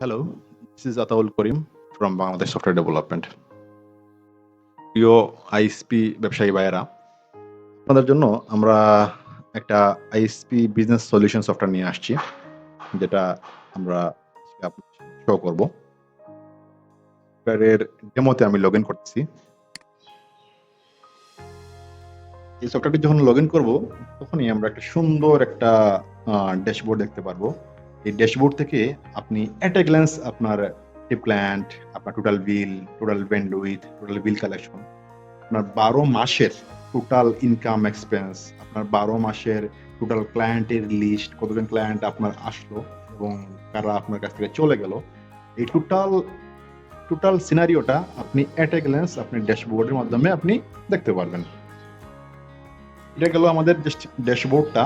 Hello, this is Ataul Karim from Bangladesh Software Development. প্রিয় ISP ব্যবসায়ী ভাইয়েরা, আপনাদের জন্য আমরা একটা আইএসপি বিজনেস সলিউশন সফটওয়্যার নিয়ে আসছি, যেটা আমরা শো করব। সফটওয়্যারের ডেমোতে আমি লগ ইন করতেছি। এই সফটওয়্যারটি যখন লগ ইন করবো, তখনই আমরা একটা সুন্দর একটা ড্যাশবোর্ড দেখতে পারবো। এই ড্যাশবোর্ড থেকে আপনি অ্যাট এ গ্ল্যান্স আপনার টিপ ক্লায়েন্ট, আপনার total bill, total bandwidth, total bill collection, আপনার 12 মাসের টোটাল ইনকাম এক্সপেন্স, আপনার 12 মাসের টোটাল ক্লায়েন্টের লিস্ট, কতজন ক্লায়েন্ট আপনার আসলো এবং কারা আপনার কাছ থেকে চলে গেল, এই টোটাল সিনারিওটা আপনি অ্যাট এ গ্ল্যান্স আপনি ড্যাশবোর্ডের মাধ্যমে আপনি দেখতে পারবেন। এটা গেল আমাদের ড্যাশবোর্ডটা।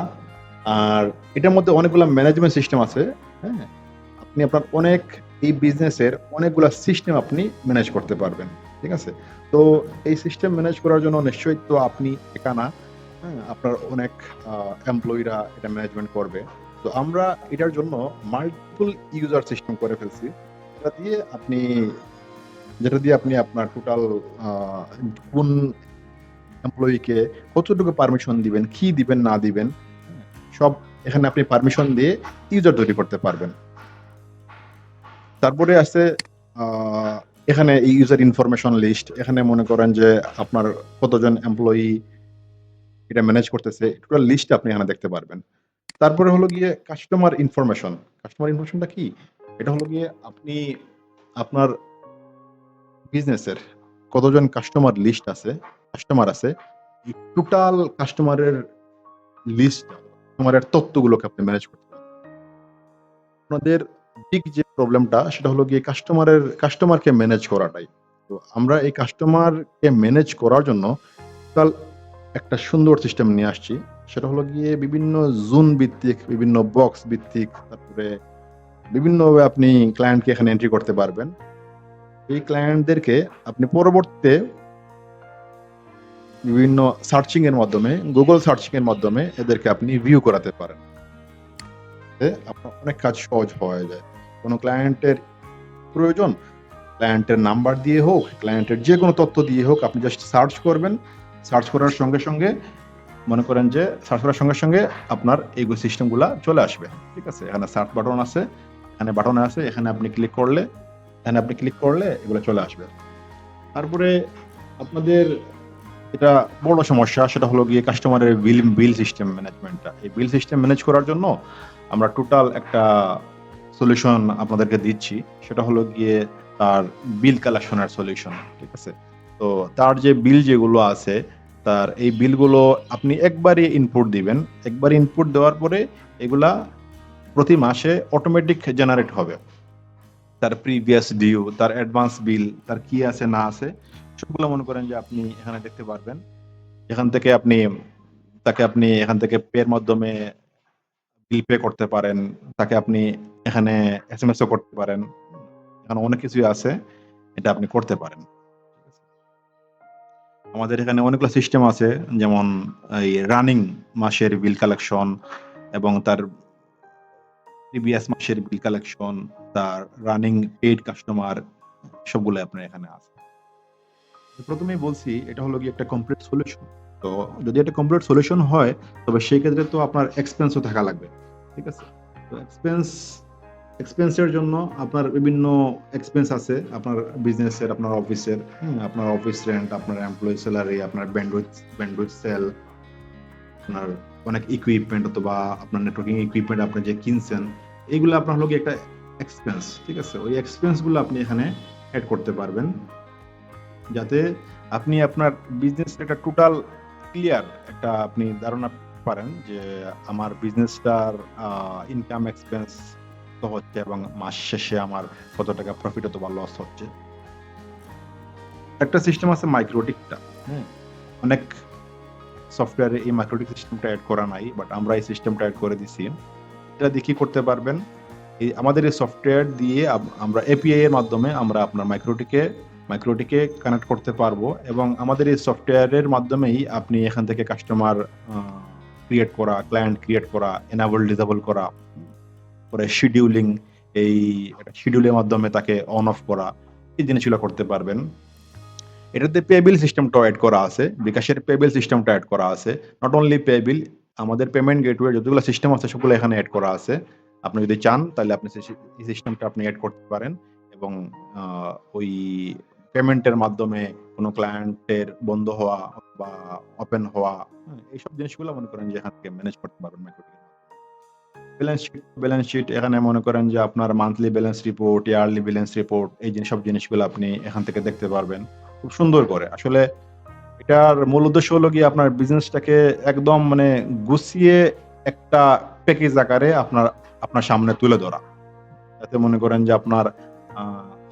আর এটার মধ্যে অনেকগুলো ম্যানেজমেন্ট সিস্টেম আছে। হ্যাঁ, আপনি আপনার এই বিজনেসের অনেকগুলো সিস্টেম আপনি ম্যানেজ করতে পারবেন। ঠিক আছে, তো এই সিস্টেম ম্যানেজ করার জন্য নিশ্চয়ই তো আপনি একা না, হ্যাঁ, আপনার অনেক এমপ্লয়িরা এটা ম্যানেজমেন্ট করবে। তো আমরা এটার জন্য মাল্টিপল ইউজার সিস্টেম করে ফেলছি, যেটা দিয়ে আপনি আপনার টোটাল কোন এমপ্লয়িকে কতটুকু পারমিশন দিবেন, কি দিবেন না দিবেন, সব এখানে আপনি পারমিশন দিয়ে ইউজার তৈরি করতে পারবেন। তারপরে আছে এখানে ইউজার ইনফরমেশন লিস্ট। এখানে মনে করেন যে আপনার কতজন এমপ্লয়ি এটা ম্যানেজ করতেছে, টোটাল লিস্ট আপনি এখানে দেখতে পারবেন। তারপরে হলো গিয়ে কাস্টমার ইনফরমেশনটা কি? এটা হলো গিয়ে আপনি আপনার বিজনেসের কতজন কাস্টমার আছে, এই টোটাল কাস্টমারের লিস্ট, কাস্টমারের তথ্যগুলোকে আপনি ম্যানেজ করতে পারবেন। আপনাদের বিগ যে প্রবলেমটা, সেটা হলো গিয়ে কাস্টমারকে ম্যানেজ করাটাই। তো আমরা এই কাস্টমারকে ম্যানেজ করার জন্য টোটাল একটা সুন্দর সিস্টেম নিয়ে আসছি। সেটা হলো গিয়ে বিভিন্ন জোন ভিত্তিক, বিভিন্ন বক্স ভিত্তিক, তারপরে বিভিন্নভাবে আপনি ক্লায়েন্টকে এখানে এন্ট্রি করতে পারবেন। এই ক্লায়েন্টদেরকে আপনি পরবর্তীতে বিভিন্ন সার্চিং এর মাধ্যমে, গুগল সার্চিং এর মাধ্যমে এদেরকে আপনি ভিউ করাতে পারেন। আপনার অনেক কাজ সহজ হয়ে যায়। কোনো ক্লায়েন্টের প্রয়োজন, ক্লায়েন্টের নাম্বার দিয়ে হোক, ক্লায়েন্টের যে কোনো তথ্য দিয়ে হোক, আপনি জাস্ট সার্চ করবেন। সার্চ করার সঙ্গে সঙ্গে আপনার এই সিস্টেমগুলা চলে আসবে। ঠিক আছে, এখানে সার্চ বাটন আছে, এখানে আপনি ক্লিক করলে এগুলো চলে আসবে। তারপরে আপনাদের এটা বড় সমস্যা, সেটা হলো গিয়ে কাস্টমারের বিল সিস্টেম ম্যানেজমেন্টটা। এই বিল সিস্টেম ম্যানেজ করার জন্য আমরা টোটাল একটা সলিউশন আপনাদেরকে দিচ্ছি। সেটা হলো গিয়ে তার বিল কালেকশনের সলিউশন। ঠিক আছে, তো তার যে বিল যেগুলো আছে, তার এই বিলগুলো আপনি একবারই ইনপুট দিবেন। একবার ইনপুট দেওয়ার পরে এগুলা প্রতি মাসে অটোমেটিক জেনারেট হবে। তার প্রিভিয়াস ডিউ, তার অ্যাডভান্স বিল, তার কি আছে না আছে, সবগুলো মনে করেন যে আপনি এখানে দেখতে পারবেন। তাকে আপনি এখান থেকে পের মাধ্যমে বিল পে করতে পারেন, তাকে আপনি এখানে এসএমএসও করতে পারেন। এখানে অনেক কিছুই আছে, এটা আপনি করতে পারেন। আমাদের এখানে অনেকগুলো সিস্টেম আছে, যেমন এই রানিং মাসের বিল কালেকশন এবং তার প্রিভিয়াস মাসের বিল কালেকশন, তার রানিং পেইড কাস্টমার, সবগুলো আপনার এখানে আছে। প্রথমেই বলছি এটা হলো গিয়ে একটা কমপ্লিট সলিউশন। তো যদি একটা কমপ্লিট সলিউশন হয়, তবে সেই ক্ষেত্রে তো আপনার এক্সপেন্সও থাকা লাগবে। ঠিক আছে, তো এক্সপেন্সের জন্য আপনার বিভিন্ন এক্সপেন্স আছে, আপনার বিজনেসের, আপনার অফিসের, আপনার অফিস রেন্ট, আপনার এমপ্লয়ি স্যালারি, আপনার ব্যান্ডউইথ সেল, আপনার অনেক ইকুইপমেন্ট অথবা আপনার নেটওয়ার্কিং ইকুইপমেন্ট আপনি যে কিনছেন, এইগুলো আপনার হলো গিয়ে একটা এক্সপেন্স। ঠিক আছে, ওই এক্সপেন্সগুলো আপনি এখানে অ্যাড করতে পারবেন, যাতে আপনি আপনার বিজনেসের একটা টোটাল ক্লিয়ার একটা আপনি ধারণা পারেন যে আমার বিজনেসটার ইনকাম এক্সপেন্স তো হচ্ছে এবং মাস শেষে আমার কত টাকা প্রফিট অথবা লস হচ্ছে। একটা সিস্টেম আছে মাইক্রোটিকটা। অনেক সফটওয়্যারে এই মাইক্রোটিক সিস্টেমটা অ্যাড করা নাই, বাট আমরা এই সিস্টেমটা অ্যাড করে দিছি। এটা দিয়ে কি করতে পারবেন, আমাদের এই সফটওয়্যার দিয়ে আমরা এপিআই এর মাধ্যমে আমরা আপনার মাইক্রোটিকে কানেক্ট করতে পারবো, এবং আমাদের এই সফটওয়্যারের মাধ্যমেই আপনি এখান থেকে কাস্টমার ক্রিয়েট করা, ক্লায়েন্ট ক্রিয়েট করা, এনাবল ডিসেবল করা, পরে শিডিউলিং, এই একটা শিডিউলের মাধ্যমে তাকে অন অফ করা, এই জিনিসগুলো করতে পারবেন। এটাতে পেবিল সিস্টেমটাও এড করা আছে। বিকাশের পেবিল সিস্টেমটা এড করা আছে। নট অনলি পেবিল, আমাদের পেমেন্ট গেটওয়ে যতগুলো সিস্টেম আছে সবগুলো এখানে এড করা আছে। আপনি যদি চান তাহলে আপনি এই সিস্টেমটা আপনি এড করতে পারেন এবং ওই পেমেন্টের মাধ্যমে কোনো ক্লায়েন্টের বন্ধ হওয়া বা ওপেন হওয়া, এইসব জিনিসগুলো মনে করেন যে এখান থেকে ম্যানেজ করতে পারবেন মাইক্রোটিকের মাধ্যমে। ব্যালেন্স শিট এখানে মনে করেন যে আপনার monthly balance report, yearly balance report, এই সব জিনিসগুলো আপনি এখান থেকে দেখতে পারবেন খুব সুন্দর করে। আসলে এটার মূল উদ্দেশ্য হলো গিয়ে আপনার বিজনেসটাকে একদম মানে গুছিয়ে একটা প্যাকেজ আকারে আপনার সামনে তুলে ধরা। যাতে মনে করেন যে আপনার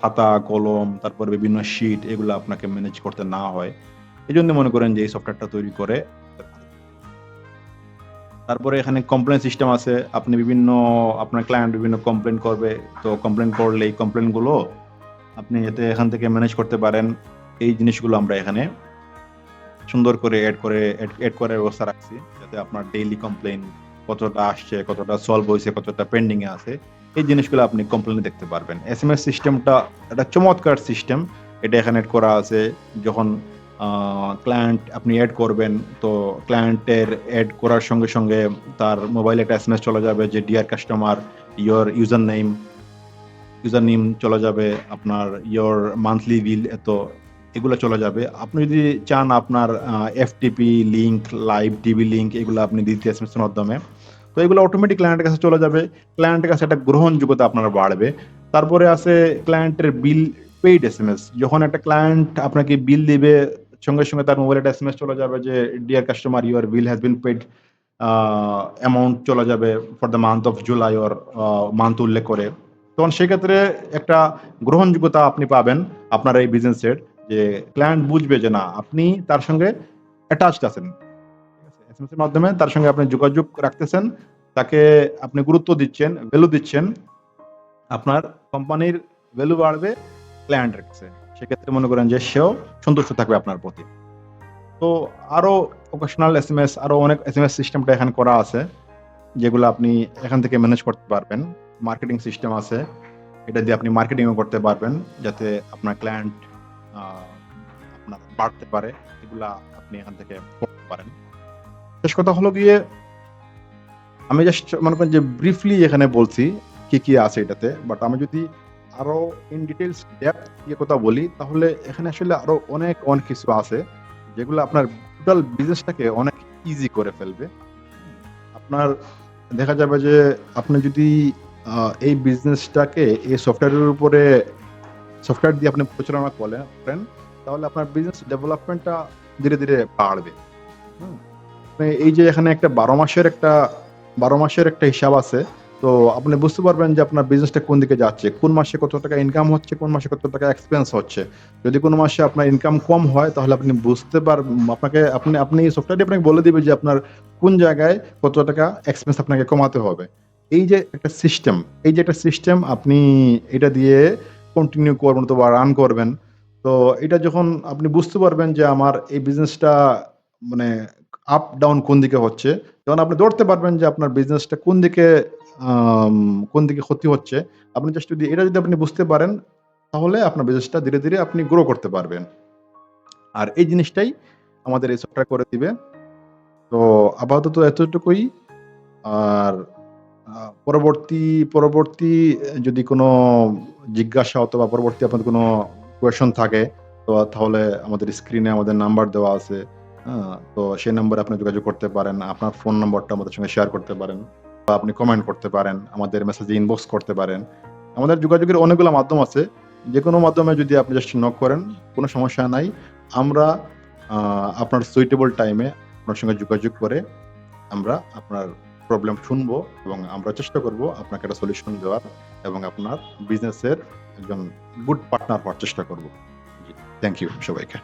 খাতা, কলম, তারপর বিভিন্ন শিট এগুলো আপনাকে ম্যানেজ করতে না হয়। এজন্য মনে করেন যে এই সফটওয়্যারটা তৈরি করে। তারপরে এখানে কমপ্লেইন সিস্টেম আছে। আপনি আপনার ক্লায়েন্ট বিভিন্ন কমপ্লেইন করবে। তো কমপ্লেইন করলে এই কমপ্লেইন গুলো আপনি এখান থেকে ম্যানেজ করতে পারেন। এই জিনিসগুলো আমরা এখানে সুন্দর করে এড করার ব্যবস্থা রাখছি, যাতে আপনার ডেইলি কমপ্লেইন কতটা আসছে, কতটা সলভ হয়েছে, কতটা পেন্ডিং এ আছে, এই জিনিসগুলো আপনি কমপ্লেইনে দেখতে পারবেন। এসএমএস সিস্টেমটা একটা চমৎকার সিস্টেম। এটা এখানে এড করা আছে। যখন ক্লায়েন্ট আপনি এড করবেন, তো ক্লায়েন্টের এড করার সঙ্গে সঙ্গে তার মোবাইলে একটা এসএমএস চলে যাবে যে deer customer, your user name চলে যাবে, আপনার ইয়োর মান্থলি বিল এত, এগুলো চলে যাবে। আপনি যদি চান আপনার FTP link, live TV link এগুলো আপনি দিতে এসএমএস এর মাধ্যমে, তো এগুলো অটোমেটিক ক্লায়েন্টের কাছে চলে যাবে। ক্লায়েন্টের কাছে একটা গ্রহণযোগ্যতা আপনার বাড়বে। তারপরে আছে ক্লায়েন্টের বিল পেইড এসএমএস। যখন একটা ক্লায়েন্ট আপনাকে বিল দিবে, সঙ্গে সঙ্গে তার মোবাইলে একটা এসএমএস চলে যাবে যে deer customer, your bill has been paid, amount চলে যাবে for the month of July, or month উল্লেখ করে। তখন সেক্ষেত্রে একটা গ্রহণযোগ্যতা আপনি পাবেন আপনার এই বিজনেসের, যে ক্লায়েন্ট বুঝবে যে না, আপনি তার সঙ্গে অ্যাটাচড আছেন। এসএমএস এর মাধ্যমে তার সঙ্গে আপনি যোগাযোগ রাখতেছেন, তাকে আপনি গুরুত্ব দিচ্ছেন, ভ্যালু দিচ্ছেন। আপনার কোম্পানির ভ্যালু বাড়বে ক্লায়েন্টের কাছে। সেক্ষেত্রে মনে করেন যে সেও সন্তুষ্ট থাকবে আপনার প্রতি। তো আরো অকেশনাল এসএমএস, আরো অনেক এসএমএস সিস্টেমটা এখানে করা আছে, যেগুলো আপনি এখান থেকে ম্যানেজ করতে পারবেন। মার্কেটিং সিস্টেম আছে, এটা দিয়ে আপনি মার্কেটিংও করতে পারবেন, যাতে আপনার ক্লায়েন্ট আপনার বাড়তে পারে। এগুলা আপনি এখান থেকে করতে পারেন। শেষ কথা হলো গিয়ে, আমি জাস্ট মনে করেন যে ব্রিফলি এখানে বলছি কি কি আছে এটাতে, বাট আমি যদি আরো ইন ডিটেলস ডেপথ দিয়ে কথা বলি, তাহলে এখানে আসলে আরো অনেক কিছু আছে যেগুলো আপনার টোটাল বিজনেসটাকে অনেক ইজি করে ফেলবে। আপনার দেখা যাবে যে আপনি যদি এই বিজনেসটাকে এই সফটওয়্যার দিয়ে আপনি পরিচালনা করেন, তাহলে আপনার বিজনেস ডেভেলপমেন্টটা ধীরে ধীরে বাড়বে। এই যে এখানে একটা 12 মাসের একটা হিসাব আছে। তো আপনি বুঝতে পারবেন যে আপনার বিজনেসটা কোন দিকে যাচ্ছে, কোন মাসে কত টাকা ইনকাম হচ্ছে, কোন মাসে কত টাকা এক্সপেন্স হচ্ছে। যদি কোনো মাসে আপনার ইনকাম কম হয়, তাহলে আপনি বুঝতে পারবেন, আপনি সফটওয়্যারটি আপনাকে বলে দিবে যে আপনার কোন জায়গায় কত টাকা এক্সপেন্স আপনাকে কমাতে হবে। এই যে একটা সিস্টেম, আপনি এটা দিয়ে কন্টিনিউ করবেন অথবা রান করবেন। তো এটা যখন আপনি বুঝতে পারবেন যে আমার এই বিজনেসটা মানে আপ ডাউন কোন দিকে হচ্ছে, তখন আপনি ধরতে পারবেন যে আপনার বিজনেসটা কোন দিকে ক্ষতি হচ্ছে। আপনি জাস্ট যদি আপনি বুঝতে পারেন, তাহলে আপনার বিজনেসটা ধীরে ধীরে আপনি গ্রো করতে পারবেন। আর এই জিনিসটাই আমাদের এই সফটওয়্যার করে দিবে। তো আপাতত এতটুকুই। আর পরবর্তী যদি কোনো জিজ্ঞাসা অথবা পরবর্তী আপনাদের কোনো কোয়েশন থাকে, তো তাহলে আমাদের স্ক্রিনে আমাদের নাম্বার দেওয়া আছে। তো সেই নাম্বারে আপনি যোগাযোগ করতে পারেন। আপনার ফোন নম্বরটা আমাদের সঙ্গে শেয়ার করতে পারেন, বা আপনি কমেন্ট করতে পারেন, আমাদের মেসেজে ইনবক্স করতে পারেন। আমাদের যোগাযোগের অনেকগুলো মাধ্যম আছে। যেকোনো মাধ্যমে যদি আপনি জাস্ট নক করেন, কোনো সমস্যা নাই। আমরা আপনার সুইটেবল টাইমে আপনার সঙ্গে যোগাযোগ করে আমরা আপনার প্রবলেম শুনবো এবং আমরা চেষ্টা করব আপনাকে একটা সলিউশন দেওয়ার এবং আপনার বিজনেসের একজন গুড পার্টনার হওয়ার চেষ্টা করব। জি, থ্যাংক ইউ সবাইকে।